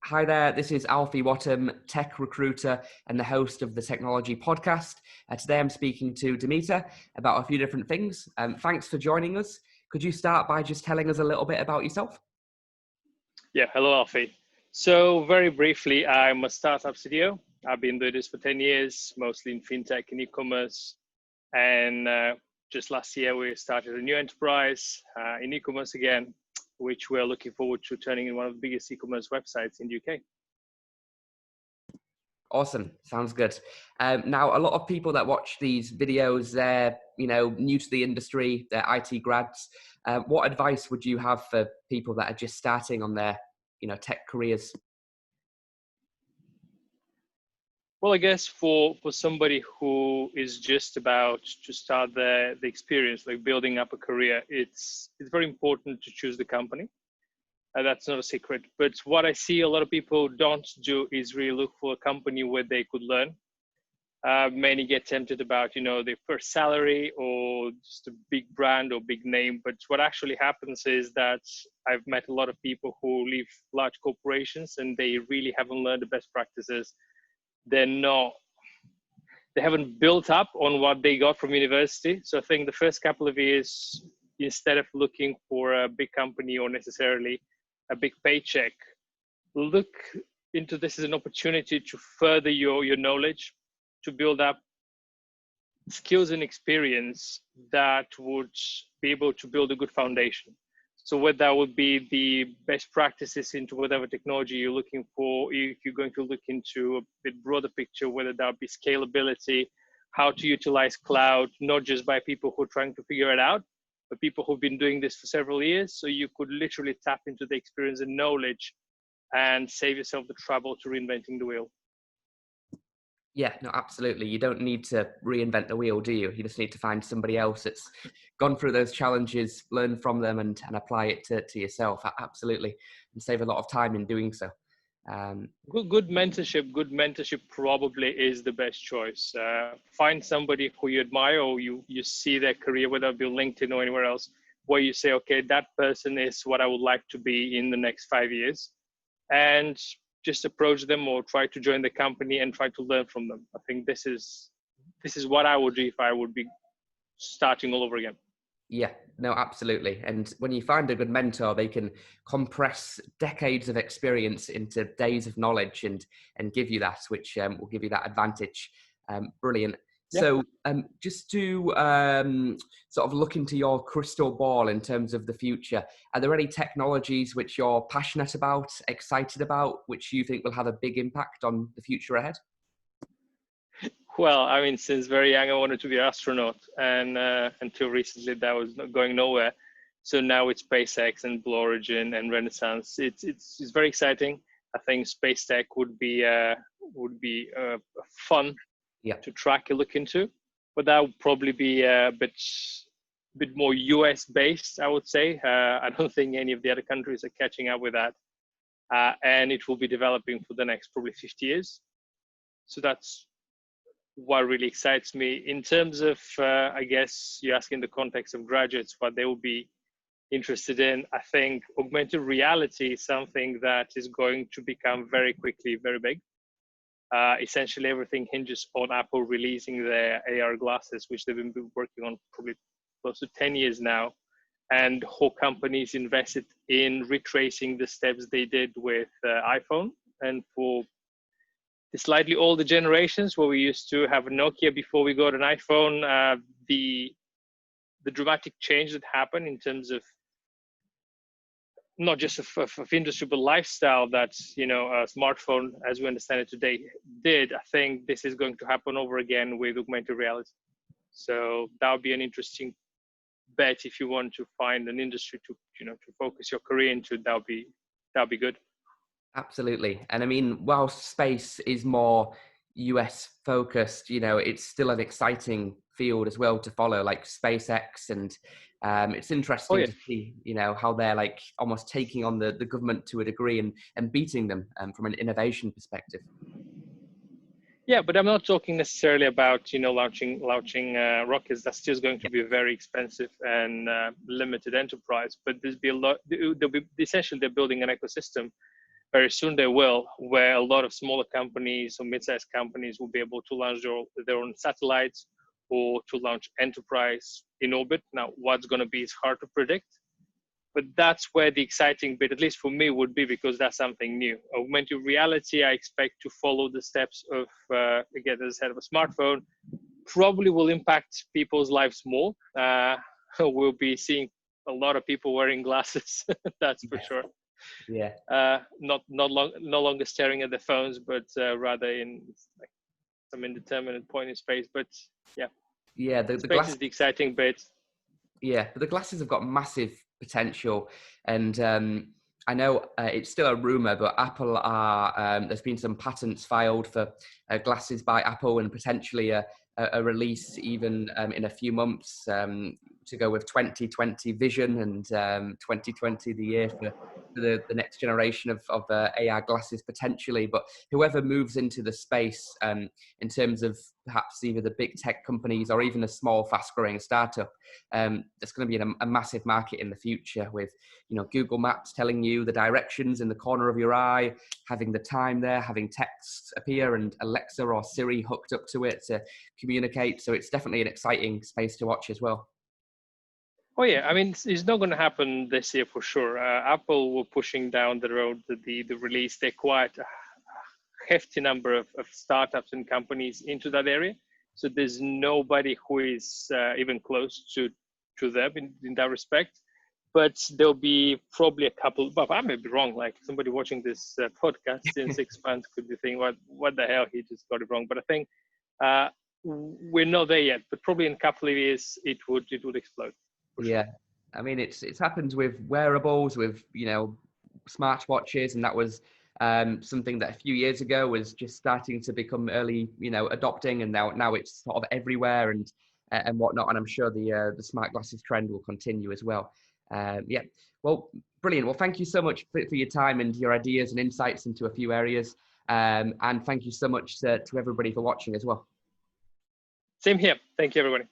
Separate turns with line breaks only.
Hi there, this is Alfie Whattam, tech recruiter and the host of the Technology Podcast. Today I'm speaking to Dimitar about a few different things. Thanks for joining us. Could you start by just telling us a little bit about yourself?
Yeah, hello Alfie. So very briefly, I'm a startup CTO. I've been doing this for 10 years, mostly in fintech and e-commerce. And just last year, we started a new enterprise in e-commerce again, which we're looking forward to turning into one of the biggest e-commerce websites in the UK.
Awesome. Sounds good. Now, a lot of people that watch these videos, they're, new to the industry, they're IT grads. What advice would you have for people that are just starting on their, tech careers?
Well, I guess for somebody who is just about to start the experience, like building up a career, it's very important to choose the company. That's not a secret. But what I see a lot of people don't do is really look for a company where they could learn. Many get tempted about, their first salary or just a big brand or big name. But what actually happens is that I've met a lot of people who leave large corporations and they really haven't learned the best practices. They haven't built up on what they got from university. So I think the first couple of years, instead of looking for a big company or necessarily a big paycheck, look into this as an opportunity to further your knowledge, to build up skills and experience that would be able to build a good foundation. So whether that would be the best practices into whatever technology you're looking for, if you're going to look into a bit broader picture, whether that would be scalability, how to utilize cloud, not just by people who are trying to figure it out, but people who've been doing this for several years. So you could literally tap into the experience and knowledge and save yourself the trouble to reinventing the wheel.
Yeah, no, absolutely. You don't need to reinvent the wheel, do you? You just need to find somebody else that's gone through those challenges, learn from them and apply it to yourself. Absolutely. And save a lot of time in doing so.
Good mentorship probably is the best choice. Find somebody who you admire or you see their career, whether it be LinkedIn or anywhere else, where you say, okay, that person is what I would like to be in the next 5 years. And just approach them or try to join the company and try to learn from them. I think this is what I would do if I would be starting all over again.
Yeah, no, absolutely. And when you find a good mentor, they can compress decades of experience into days of knowledge and give you that, which will give you that advantage. Brilliant. Yeah. So just to sort of look into your crystal ball in terms of the future, are there any technologies which you're passionate about, excited about, which you think will have a big impact on the future ahead?
Well, I mean, since very young, I wanted to be an astronaut, and until recently, that was not going nowhere. So now it's SpaceX and Blue Origin and Renaissance. It's very exciting. I think SpaceTech would be fun to track and look into, but that would probably be a bit more US based, I would say. I don't think any of the other countries are catching up with that, and it will be developing for the next probably 50 years. So that's what really excites me. In terms of, I guess you ask in the context of graduates what they will be interested in, I think augmented reality is something that is going to become very quickly very big. Essentially, everything hinges on Apple releasing their AR glasses, which they've been working on probably close to 10 years now. And whole companies invested in retracing the steps they did with iPhone. And for the slightly older generations where we used to have a Nokia before we got an iPhone, the dramatic change that happened in terms of not just of industry, but lifestyle that, a smartphone, as we understand it today, did. I think this is going to happen over again with augmented reality. So that would be an interesting bet if you want to find an industry to focus your career into. That would be good.
Absolutely. And I mean, while space is more US focused, it's still an exciting field as well to follow, like SpaceX. And it's interesting to see, how they're like almost taking on the government to a degree and beating them from an innovation perspective.
Yeah, but I'm not talking necessarily about, launching rockets. That's still going to be a very expensive and limited enterprise. But there'll be essentially they're building an ecosystem very soon they will, where a lot of smaller companies or mid-sized companies will be able to launch their own satellites or to launch enterprise in orbit. Now, what's going to be is hard to predict, but that's where the exciting bit, at least for me, would be, because that's something new. Augmented reality, I expect to follow the steps of, again, as I said, of a smartphone, probably will impact people's lives more. We'll be seeing a lot of people wearing glasses, that's for sure.
Yeah.
No longer staring at their phones, but rather in like some indeterminate point in space. But yeah,
the
space
glass
is the exciting bit.
Yeah, but the glasses have got massive potential, and I know it's still a rumor, but Apple are there's been some patents filed for glasses by Apple, and potentially a release even in a few months to go with 2020 vision, and 2020 the year for the next generation of AR glasses potentially. But whoever moves into the space in terms of perhaps either the big tech companies or even a small fast growing startup, there's going to be a massive market in the future, with Google Maps telling you the directions in the corner of your eye, having the time there, having text appear, and Alexa or Siri hooked up to it to communicate. So it's definitely an exciting space to watch as well.
Oh yeah, I mean, it's not going to happen this year for sure. Apple were pushing down the road the release. They quite a hefty number of startups and companies into that area. So there's nobody who is even close to them in that respect. But there'll be probably a couple, but I may be wrong, like somebody watching this podcast in 6 months could be thinking, what the hell, he just got it wrong. But I think we're not there yet, but probably in a couple of years, it would explode.
Yeah. Sure. I mean, it's happened with wearables, with, smartwatches, and that was something that a few years ago was just starting to become early, adopting, and now it's sort of everywhere and whatnot. And I'm sure the smart glasses trend will continue as well. Yeah, well, brilliant. Well, thank you so much for your time and your ideas and insights into a few areas. And thank you so much to everybody for watching as well.
Same here. Thank you, everybody.